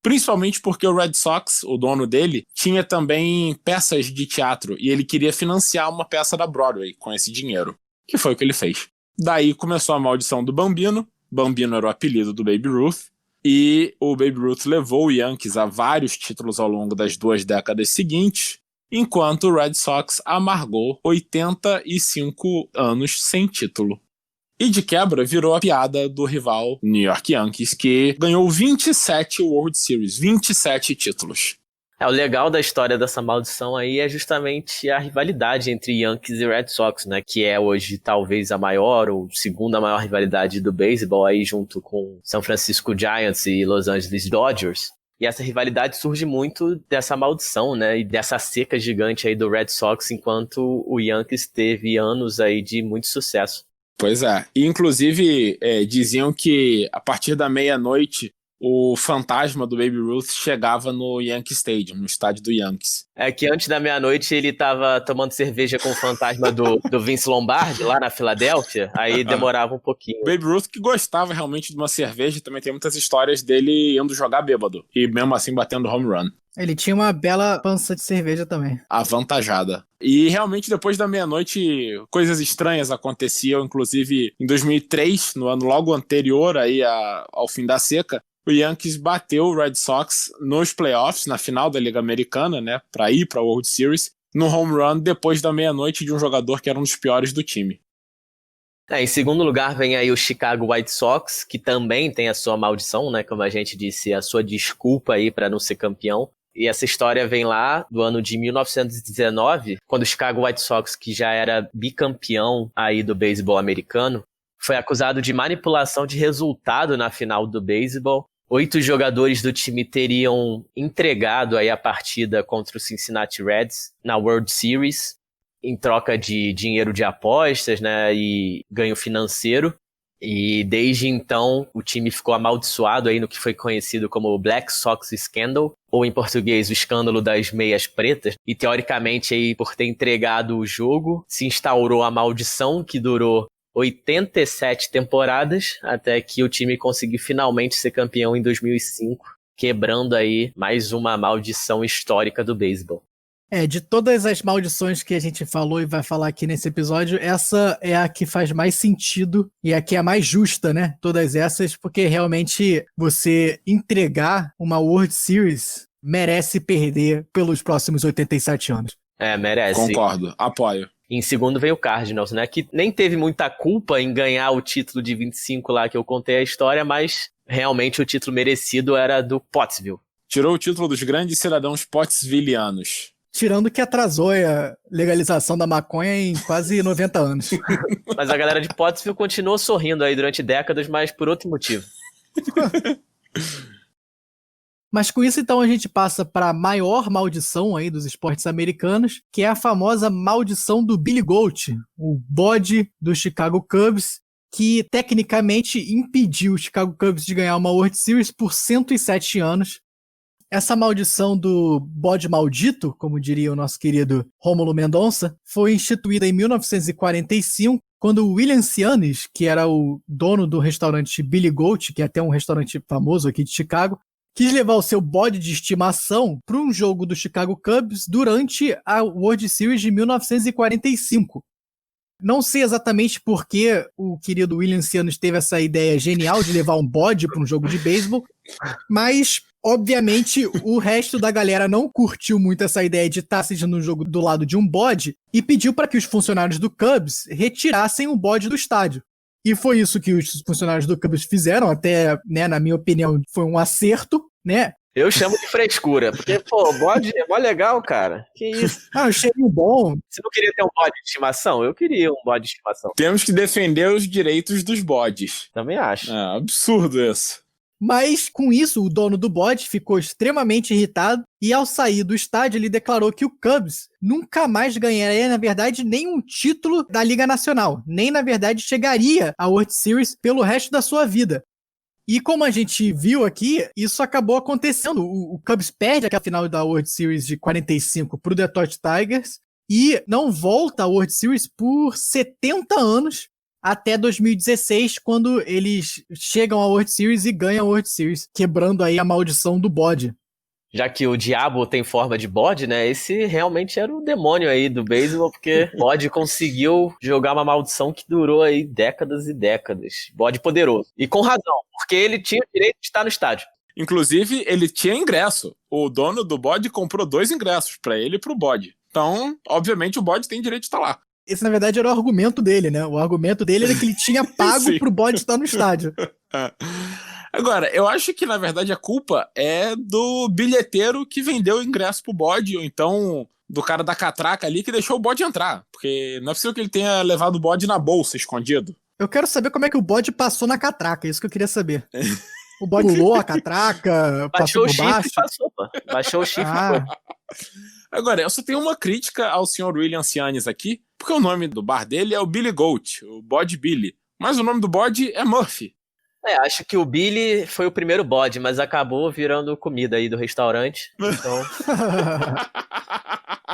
principalmente porque o Red Sox, o dono dele, tinha também peças de teatro e ele queria financiar uma peça da Broadway com esse dinheiro, que foi o que ele fez. Daí começou a maldição do Bambino. Bambino era o apelido do Babe Ruth, e o Babe Ruth levou o Yankees a vários títulos ao longo das 2 décadas seguintes, enquanto o Red Sox amargou 85 anos sem título. E de quebra virou a piada do rival New York Yankees, que ganhou 27 World Series, 27 títulos. O legal da história dessa maldição aí é justamente a rivalidade entre Yankees e Red Sox, né? Que é hoje talvez a maior ou segunda maior rivalidade do beisebol, aí junto com San Francisco Giants e Los Angeles Dodgers. E essa rivalidade surge muito dessa maldição, né? E dessa seca gigante aí do Red Sox, enquanto o Yankees teve anos aí de muito sucesso. Pois é. E, inclusive, diziam que a partir da meia-noite o fantasma do Baby Ruth chegava no Yankee Stadium, no estádio do Yankees. É que antes da meia-noite ele tava tomando cerveja com o fantasma do Vince Lombardi, lá na Filadélfia, aí demorava um pouquinho. O Baby Ruth que gostava realmente de uma cerveja, também tem muitas histórias dele indo jogar bêbado, e mesmo assim batendo home run. Ele tinha uma bela pança de cerveja também. Avantajada. E realmente depois da meia-noite coisas estranhas aconteciam, inclusive em 2003, no ano logo anterior aí ao fim da seca, o Yankees bateu o Red Sox nos playoffs, na final da Liga Americana, né, para ir para a World Series, no home run depois da meia-noite de um jogador que era um dos piores do time. Em segundo lugar vem aí o Chicago White Sox, que também tem a sua maldição, né, como a gente disse, a sua desculpa aí para não ser campeão. E essa história vem lá do ano de 1919, quando o Chicago White Sox, que já era bicampeão aí do beisebol americano, foi acusado de manipulação de resultado na final do beisebol. 8 jogadores do time teriam entregado aí a partida contra o Cincinnati Reds na World Series em troca de dinheiro de apostas, né, e ganho financeiro. E desde então o time ficou amaldiçoado aí no que foi conhecido como o Black Sox Scandal, ou em português o escândalo das meias pretas. E teoricamente aí por ter entregado o jogo, se instaurou a maldição que durou 87 temporadas, até que o time conseguiu finalmente ser campeão em 2005, quebrando aí mais uma maldição histórica do beisebol. De todas as maldições que a gente falou e vai falar aqui nesse episódio, essa é a que faz mais sentido e a que é a mais justa, né? Todas essas, porque realmente você entregar uma World Series merece perder pelos próximos 87 anos. Merece. Concordo, apoio. Em segundo veio o Cardinals, né? Que nem teve muita culpa em ganhar o título de 25 lá que eu contei a história, mas realmente o título merecido era do Pottsville. Tirou o título dos grandes cidadãos pottsvillianos. Tirando que atrasou a legalização da maconha em quase 90 anos. Mas a galera de Pottsville continuou sorrindo aí durante décadas, mas por outro motivo. Mas com isso, então, a gente passa para a maior maldição aí dos esportes americanos, que é a famosa maldição do Billy Goat, o bode do Chicago Cubs, que tecnicamente impediu o Chicago Cubs de ganhar uma World Series por 107 anos. Essa maldição do bode maldito, como diria o nosso querido Rômulo Mendonça, foi instituída em 1945, quando o William Cianis, que era o dono do restaurante Billy Goat, que é até um restaurante famoso aqui de Chicago, quis levar o seu bode de estimação para um jogo do Chicago Cubs durante a World Series de 1945. Não sei exatamente por que o querido William Cianis teve essa ideia genial de levar um bode para um jogo de beisebol, mas obviamente o resto da galera não curtiu muito essa ideia de estar assistindo um jogo do lado de um bode e pediu para que os funcionários do Cubs retirassem o bode do estádio. E foi isso que os funcionários do Cubs fizeram, até, né, na minha opinião, foi um acerto, né? Eu chamo de frescura, porque, pô, o bode é mó legal, cara. Que isso? Ah, um cheirinho bom. Você não queria ter um bode de estimação? Eu queria um bode de estimação. Temos que defender os direitos dos bodes. Também acho. É absurdo isso. Mas, com isso, o dono do bode ficou extremamente irritado e, ao sair do estádio, ele declarou que o Cubs nunca mais ganharia, na verdade, nenhum título da Liga Nacional. Nem, na verdade, chegaria à World Series pelo resto da sua vida. E como a gente viu aqui, isso acabou acontecendo. O Cubs perde aquela final da World Series de 45 para o Detroit Tigers e não volta à World Series por 70 anos, até 2016, quando eles chegam à World Series e ganham a World Series, quebrando aí a maldição do bode. Já que o diabo tem forma de bode, né? Esse realmente era o demônio aí do beisebol, porque o bode conseguiu jogar uma maldição que durou aí décadas e décadas. Bode poderoso. E com razão, porque ele tinha o direito de estar no estádio. Inclusive, ele tinha ingresso. O dono do bode comprou 2 ingressos, para ele e pro bode. Então, obviamente, o bode tem direito de estar lá. Esse, na verdade, era o argumento dele, né? O argumento dele era que ele tinha pago pro bode estar no estádio. Agora, eu acho que, na verdade, a culpa é do bilheteiro que vendeu o ingresso pro bode, ou então do cara da catraca ali que deixou o bode entrar. Porque não é possível que ele tenha levado o bode na bolsa, escondido. Eu quero saber como é que o bode passou na catraca, é isso que eu queria saber. O bode pulou a catraca, passou por baixo. Passou, pô. Baixou o chifre, pô. Agora, eu só tenho uma crítica ao Sr. William Cianis aqui, porque o nome do bar dele é o Billy Goat, o bode Billy. Mas o nome do bode é Murphy. Acho que o Billy foi o primeiro bode, mas acabou virando comida aí do restaurante. Então,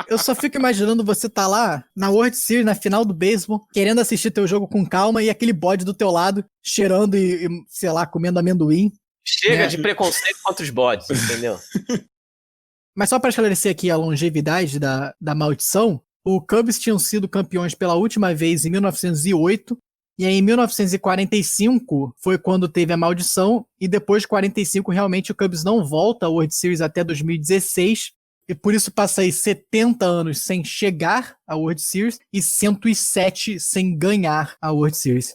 Eu só fico imaginando você tá lá na World Series, na final do beisebol, querendo assistir teu jogo com calma e aquele bode do teu lado, cheirando e sei lá, comendo amendoim. chega de preconceito contra os bodes, entendeu? Mas só para esclarecer aqui a longevidade da maldição, o Cubs tinham sido campeões pela última vez em 1908, e aí em 1945 foi quando teve a maldição, e depois de 45 realmente o Cubs não volta à World Series até 2016, e por isso passa aí 70 anos sem chegar à World Series e 107 sem ganhar a World Series.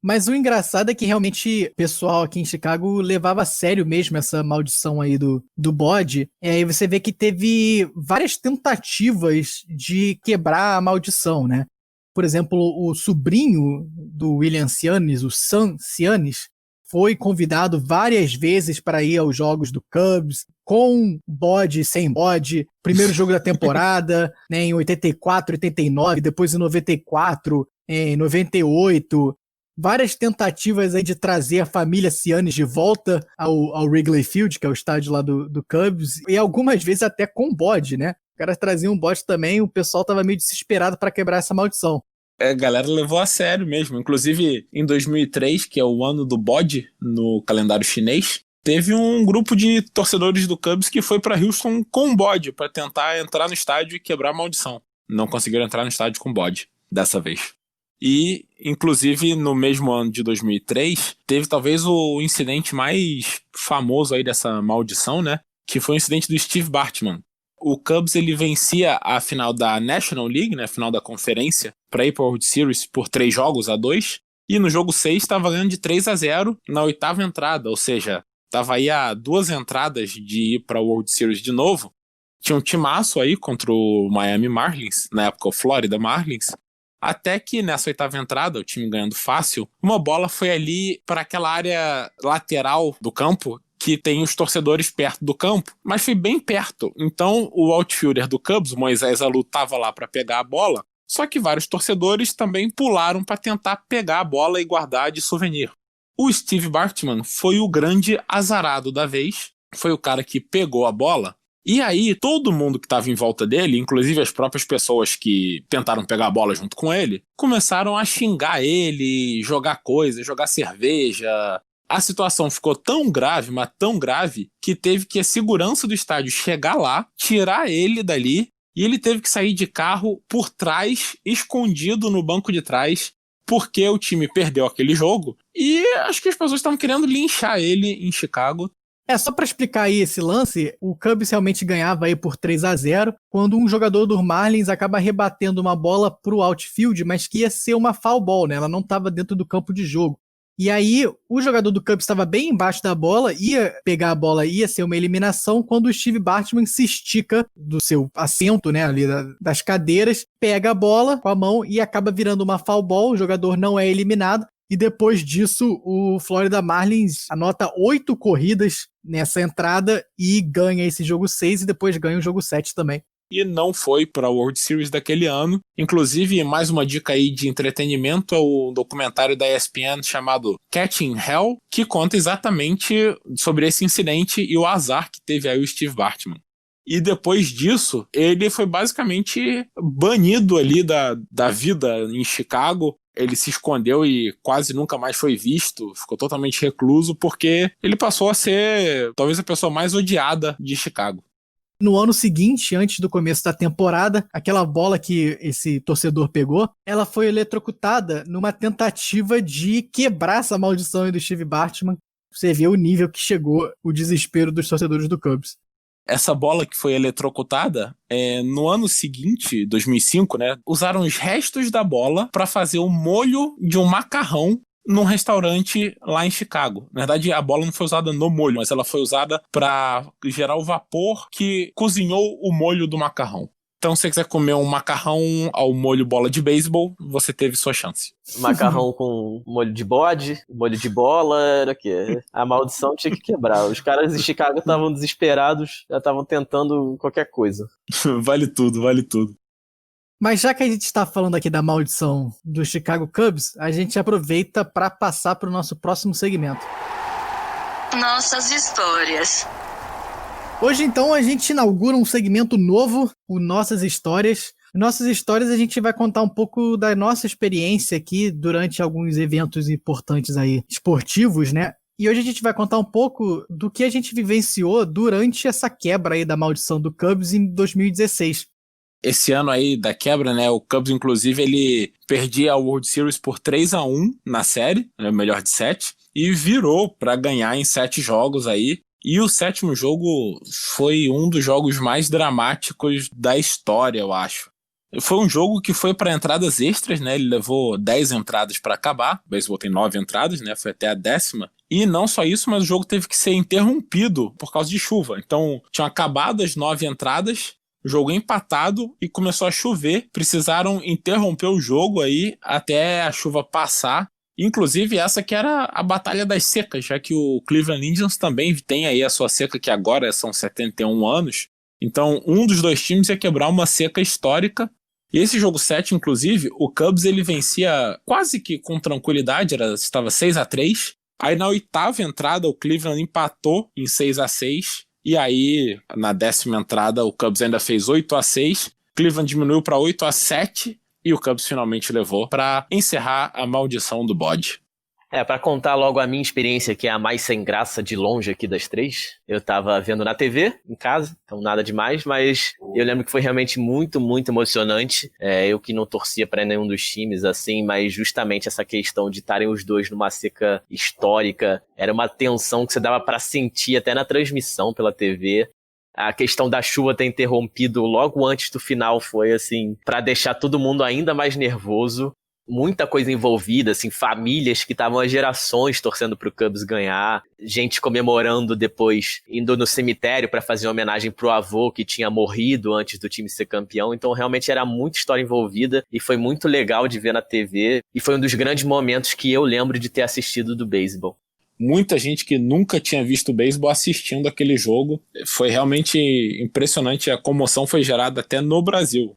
Mas o engraçado é que realmente o pessoal aqui em Chicago levava a sério mesmo essa maldição aí do bode. E aí você vê que teve várias tentativas de quebrar a maldição, né? Por exemplo, o sobrinho do William Cianis, o Sam Cianis, foi convidado várias vezes para ir aos jogos do Cubs, com bode e sem bode. Primeiro jogo da temporada, né, em 84, 89, depois em 94, em 98... Várias tentativas aí de trazer a família Cianis de volta ao Wrigley Field, que é o estádio lá do Cubs, e algumas vezes até com bode, né? O cara trazia um bode também, o pessoal tava meio desesperado para quebrar essa maldição. A galera levou a sério mesmo. Inclusive, em 2003, que é o ano do bode no calendário chinês, teve um grupo de torcedores do Cubs que foi para Houston com bode para tentar entrar no estádio e quebrar a maldição. Não conseguiram entrar no estádio com bode dessa vez. E, inclusive, no mesmo ano de 2003, teve talvez o incidente mais famoso aí dessa maldição, né? Que foi o incidente do Steve Bartman. O Cubs, ele vencia a final da National League, né? A final da conferência, para ir para a World Series por 3-2. E no jogo 6 estava ganhando de 3-0 na 8ª entrada. Ou seja, estava aí a 2 entradas de ir para a World Series de novo. Tinha um timaço aí contra o Miami Marlins, na época o Florida Marlins. Até que nessa 8ª entrada, o time ganhando fácil, uma bola foi ali para aquela área lateral do campo que tem os torcedores perto do campo, mas foi bem perto. Então o outfielder do Cubs, o Moisés Alou, estava lá para pegar a bola, só que vários torcedores também pularam para tentar pegar a bola e guardar de souvenir. O Steve Bartman foi o grande azarado da vez, foi o cara que pegou a bola. E aí, todo mundo que estava em volta dele, inclusive as próprias pessoas que tentaram pegar a bola junto com ele, começaram a xingar ele, jogar coisa, jogar cerveja. A situação ficou tão grave, mas tão grave, que teve que a segurança do estádio chegar lá, tirar ele dali, e ele teve que sair de carro por trás, escondido no banco de trás, porque o time perdeu aquele jogo, e acho que as pessoas estavam querendo linchar ele em Chicago. Só pra explicar aí esse lance, o Cubs realmente ganhava aí por 3-0, quando um jogador do Marlins acaba rebatendo uma bola pro outfield, mas que ia ser uma foul ball, né? Ela não estava dentro do campo de jogo. E aí, o jogador do Cubs estava bem embaixo da bola, ia pegar a bola, ia ser uma eliminação, quando o Steve Bartman se estica do seu assento, né, ali das cadeiras, pega a bola com a mão e acaba virando uma foul ball, o jogador não é eliminado. E depois disso, o Florida Marlins anota 8 corridas nessa entrada e ganha esse jogo 6 e depois ganha o jogo 7 também. E não foi para a World Series daquele ano. Inclusive, mais uma dica aí de entretenimento é o documentário da ESPN chamado Catching Hell, que conta exatamente sobre esse incidente e o azar que teve aí o Steve Bartman. E depois disso, ele foi basicamente banido ali da vida em Chicago. Ele se escondeu e quase nunca mais foi visto, ficou totalmente recluso, porque ele passou a ser talvez a pessoa mais odiada de Chicago. No ano seguinte, antes do começo da temporada, aquela bola que esse torcedor pegou, ela foi eletrocutada numa tentativa de quebrar essa maldição aí do Steve Bartman. Você vê o nível que chegou o desespero dos torcedores do Cubs. Essa bola que foi eletrocutada, no ano seguinte, 2005, né, usaram os restos da bola para fazer o molho de um macarrão num restaurante lá em Chicago. Na verdade, a bola não foi usada no molho, mas ela foi usada para gerar o vapor que cozinhou o molho do macarrão. Então, se você quiser comer um macarrão ao molho bola de beisebol, você teve sua chance. Macarrão com molho de bode, molho de bola, era o quê? A maldição tinha que quebrar. Os caras em Chicago estavam desesperados, já estavam tentando qualquer coisa. Vale tudo, vale tudo. Mas já que a gente está falando aqui da maldição do Chicago Cubs, a gente aproveita para passar para o nosso próximo segmento. Nossas histórias. Hoje, então, a gente inaugura um segmento novo, o Nossas Histórias. Nossas Histórias, a gente vai contar um pouco da nossa experiência aqui durante alguns eventos importantes aí, esportivos, né? E hoje a gente vai contar um pouco do que a gente vivenciou durante essa quebra aí da maldição do Cubs em 2016. Esse ano aí da quebra, né, o Cubs, inclusive, ele perdia a World Series por 3-1 na série, né, melhor de 7, e virou para ganhar em 7 jogos aí. E o 7º jogo foi um dos jogos mais dramáticos da história, eu acho. Foi um jogo que foi para entradas extras, né? Ele levou 10 entradas para acabar. O beisebol tem 9 entradas, né? Foi até a 10ª. E não só isso, mas o jogo teve que ser interrompido por causa de chuva. Então, tinham acabado as 9 entradas, o jogo empatado e começou a chover. Precisaram interromper o jogo aí até a chuva passar. Inclusive, essa que era a batalha das secas, já que o Cleveland Indians também tem aí a sua seca, que agora são 71 anos. Então, um dos dois times ia quebrar uma seca histórica. E esse jogo 7, inclusive, o Cubs ele vencia quase que com tranquilidade, estava 6-3. Aí na 8ª entrada, o Cleveland empatou em 6-6. E aí, na 10ª entrada, o Cubs ainda fez 8-6. Cleveland diminuiu para 8-7. E o Cubs finalmente levou para encerrar a maldição do bode. Pra contar logo a minha experiência, que é a mais sem graça de longe aqui das 3, eu tava vendo na TV, em casa, então nada demais, mas eu lembro que foi realmente muito, muito emocionante. Eu que não torcia para nenhum dos times, assim, mas justamente essa questão de estarem os dois numa seca histórica, era uma tensão que você dava para sentir até na transmissão pela TV. A questão da chuva ter interrompido logo antes do final foi, assim, para deixar todo mundo ainda mais nervoso. Muita coisa envolvida, assim, famílias que estavam há gerações torcendo pro Cubs ganhar, gente comemorando depois, indo no cemitério para fazer uma homenagem pro avô que tinha morrido antes do time ser campeão. Então realmente era muita história envolvida e foi muito legal de ver na TV. E foi um dos grandes momentos que eu lembro de ter assistido do beisebol. Muita gente que nunca tinha visto beisebol assistindo aquele jogo. Foi realmente impressionante, a comoção foi gerada até no Brasil.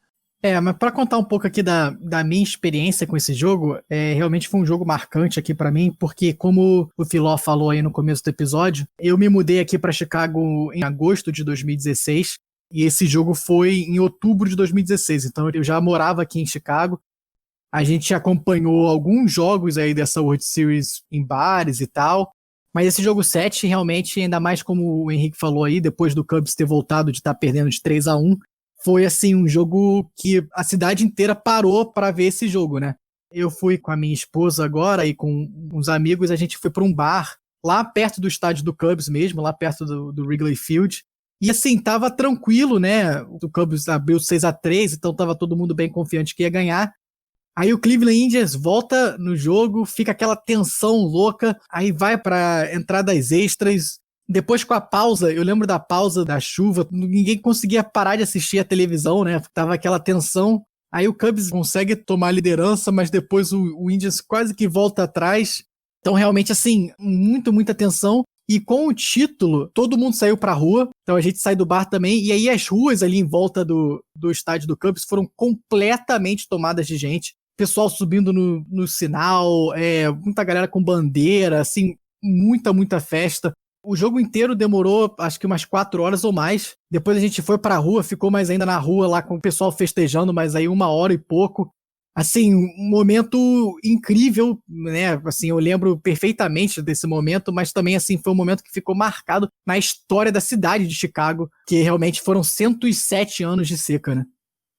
Mas para contar um pouco aqui da minha experiência com esse jogo, realmente foi um jogo marcante aqui para mim, porque como o Filó falou aí no começo do episódio, eu me mudei aqui para Chicago em agosto de 2016, e esse jogo foi em outubro de 2016, então eu já morava aqui em Chicago. A gente acompanhou alguns jogos aí dessa World Series em bares e tal, mas esse jogo 7 realmente, ainda mais como o Henrique falou aí, depois do Cubs ter voltado de estar perdendo de 3-1, foi assim um jogo que a cidade inteira parou para ver esse jogo, né? Eu fui com a minha esposa agora e com uns amigos, a gente foi para um bar lá perto do estádio do Cubs mesmo, lá perto do Wrigley Field. E assim, tava tranquilo, né? O Cubs abriu 6-3, então tava todo mundo bem confiante que ia ganhar. Aí o Cleveland Indians volta no jogo, fica aquela tensão louca, aí vai para entradas extras. Depois com a pausa, eu lembro da pausa da chuva, ninguém conseguia parar de assistir a televisão, né? Tava aquela tensão. Aí o Cubs consegue tomar a liderança, mas depois o Indians quase que volta atrás. Então realmente assim, muita tensão. E com o título, todo mundo saiu pra rua. Então a gente sai do bar também. E aí as ruas ali em volta do estádio do Cubs foram completamente tomadas de gente. Pessoal subindo no sinal, muita galera com bandeira, assim, muita festa. O jogo inteiro demorou, acho que umas 4 horas ou mais. Depois a gente foi pra rua, ficou mais ainda na rua lá com o pessoal festejando, mas aí 1 hora e pouco. Assim, um momento incrível, né? Assim, eu lembro perfeitamente desse momento, mas também, assim, foi um momento que ficou marcado na história da cidade de Chicago, que realmente foram 107 anos de seca, né?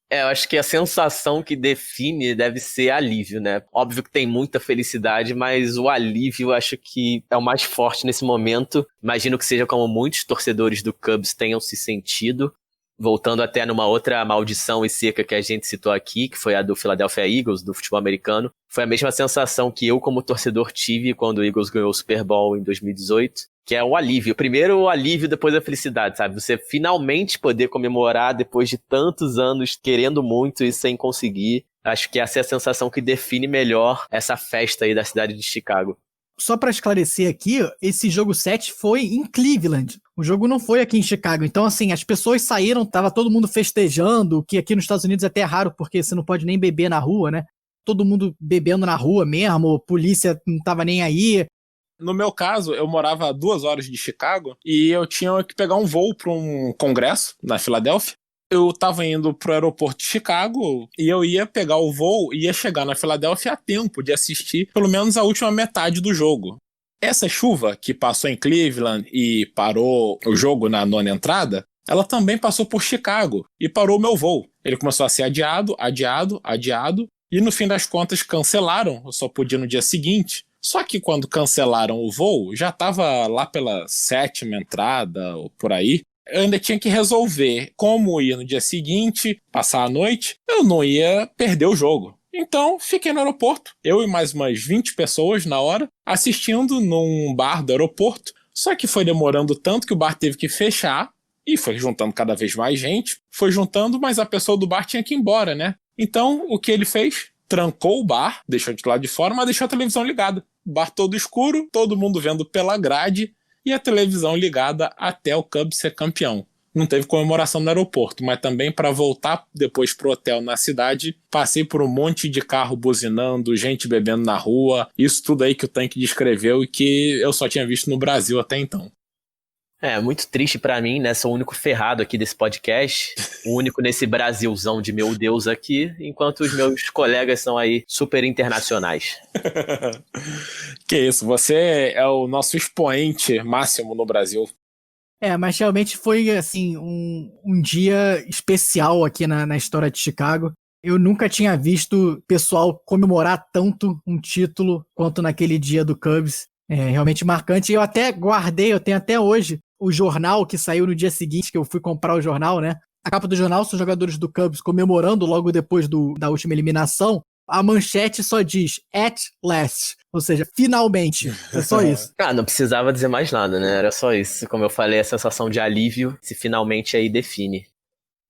Eu acho que a sensação que define deve ser alívio, né? Óbvio que tem muita felicidade, mas o alívio eu acho que é o mais forte nesse momento. Imagino que seja como muitos torcedores do Cubs tenham se sentido. Voltando até numa outra maldição e seca que a gente citou aqui, que foi a do Philadelphia Eagles, do futebol americano. Foi a mesma sensação que eu como torcedor tive quando o Eagles ganhou o Super Bowl em 2018. Que é o alívio. Primeiro o alívio, depois a felicidade, sabe? Você finalmente poder comemorar depois de tantos anos querendo muito e sem conseguir. Acho que essa é a sensação que define melhor essa festa aí da cidade de Chicago. Só para esclarecer aqui, esse jogo 7 foi em Cleveland. O jogo não foi aqui em Chicago. Então, assim, as pessoas saíram, tava todo mundo festejando, que aqui nos Estados Unidos é até raro, porque você não pode nem beber na rua, né? Todo mundo bebendo na rua mesmo, polícia não tava nem aí. No meu caso, eu morava a 2 horas de Chicago e eu tinha que pegar um voo para um congresso na Filadélfia. Eu tava indo pro aeroporto de Chicago e eu ia pegar o voo e ia chegar na Filadélfia a tempo de assistir pelo menos a última metade do jogo. Essa chuva que passou em Cleveland e parou o jogo na 9ª entrada, ela também passou por Chicago e parou o meu voo. Ele começou a ser adiado e no fim das contas cancelaram, eu só podia no dia seguinte. Só que quando cancelaram o voo, já estava lá pela 7ª entrada ou por aí. Eu ainda tinha que resolver como ir no dia seguinte, passar a noite. Eu não ia perder o jogo. Então, fiquei no aeroporto, eu e mais umas 20 pessoas na hora, assistindo num bar do aeroporto. Só que foi demorando tanto que o bar teve que fechar e foi juntando cada vez mais gente. Foi juntando, mas a pessoa do bar tinha que ir embora, né? Então, o que ele fez? Trancou o bar, deixou de lado de fora, mas deixou a televisão ligada. O bar todo escuro, todo mundo vendo pela grade e a televisão ligada até o Cubs ser campeão. Não teve comemoração no aeroporto, mas também para voltar depois pro hotel na cidade, passei por um monte de carro buzinando, gente bebendo na rua, isso tudo aí que o Tanque descreveu e que eu só tinha visto no Brasil até então. É, muito triste pra mim, né? Sou o único ferrado aqui desse podcast, o único nesse Brasilzão de meu Deus aqui, enquanto os meus colegas são aí super internacionais. Que isso, você é o nosso expoente máximo no Brasil. Mas realmente foi, assim, um dia especial aqui na história de Chicago. Eu nunca tinha visto pessoal comemorar tanto um título quanto naquele dia do Cubs. É realmente marcante. Eu até guardei, eu tenho até hoje o jornal que saiu no dia seguinte, que eu fui comprar o jornal, né? A capa do jornal são jogadores do Cubs comemorando logo depois da última eliminação. A manchete só diz "at last", ou seja, finalmente. É só isso. Não precisava dizer mais nada, né? Era só isso. Como eu falei, a sensação de alívio se finalmente aí define.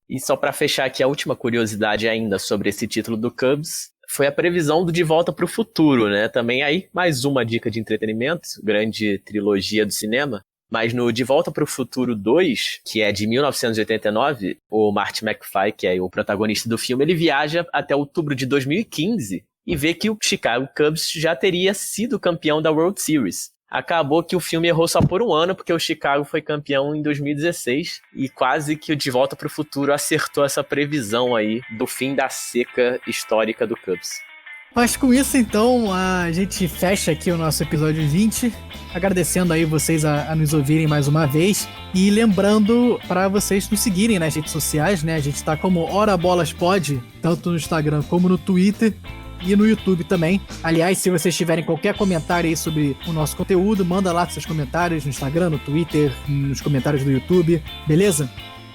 E só pra fechar aqui a última curiosidade ainda sobre esse título do Cubs, foi a previsão do De Volta pro Futuro, né? Também aí, mais uma dica de entretenimento, grande trilogia do cinema. Mas no De Volta pro Futuro 2, que é de 1989, o Marty McFly, que é o protagonista do filme, ele viaja até outubro de 2015 e vê que o Chicago Cubs já teria sido campeão da World Series. Acabou que o filme errou só por um ano, porque o Chicago foi campeão em 2016 e quase que o De Volta pro Futuro acertou essa previsão aí do fim da seca histórica do Cubs. Mas com isso, então, a gente fecha aqui o nosso episódio 20, agradecendo aí vocês a nos ouvirem mais uma vez e lembrando para vocês nos seguirem nas redes sociais, né? A gente tá como Ora Bolas Pod, tanto no Instagram como no Twitter e no YouTube também. Aliás, se vocês tiverem qualquer comentário aí sobre o nosso conteúdo, manda lá seus comentários no Instagram, no Twitter, nos comentários do YouTube, beleza?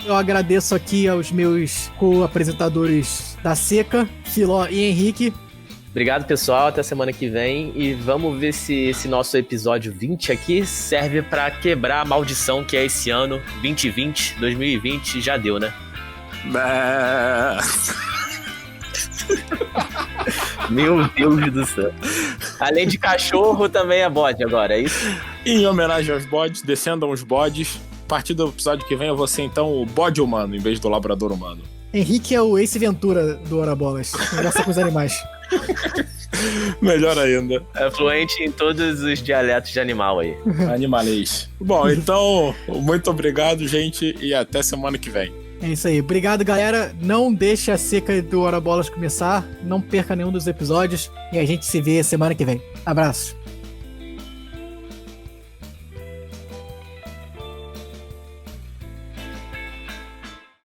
Eu agradeço aqui aos meus co-apresentadores da Seca, Filó e Henrique. Obrigado, pessoal. Até semana que vem. E vamos ver se esse nosso episódio 20 aqui serve pra quebrar a maldição que é esse ano, 2020, 2020, já deu, né? Meu Deus do céu. Além de cachorro, também é bode agora, é isso? Em homenagem aos bodes, descendam os bodes. A partir do episódio que vem eu vou ser, então, o bode humano, em vez do labrador humano. Henrique é o Ace Ventura do Ora Bolas. Conversa com os animais. Melhor ainda. É fluente em todos os dialetos de animal aí. Animalês. Bom, então, muito obrigado, gente, e até semana que vem. É isso aí. Obrigado, galera. Não deixe a seca do Ora Bolas começar. Não perca nenhum dos episódios. E a gente se vê semana que vem. Abraço.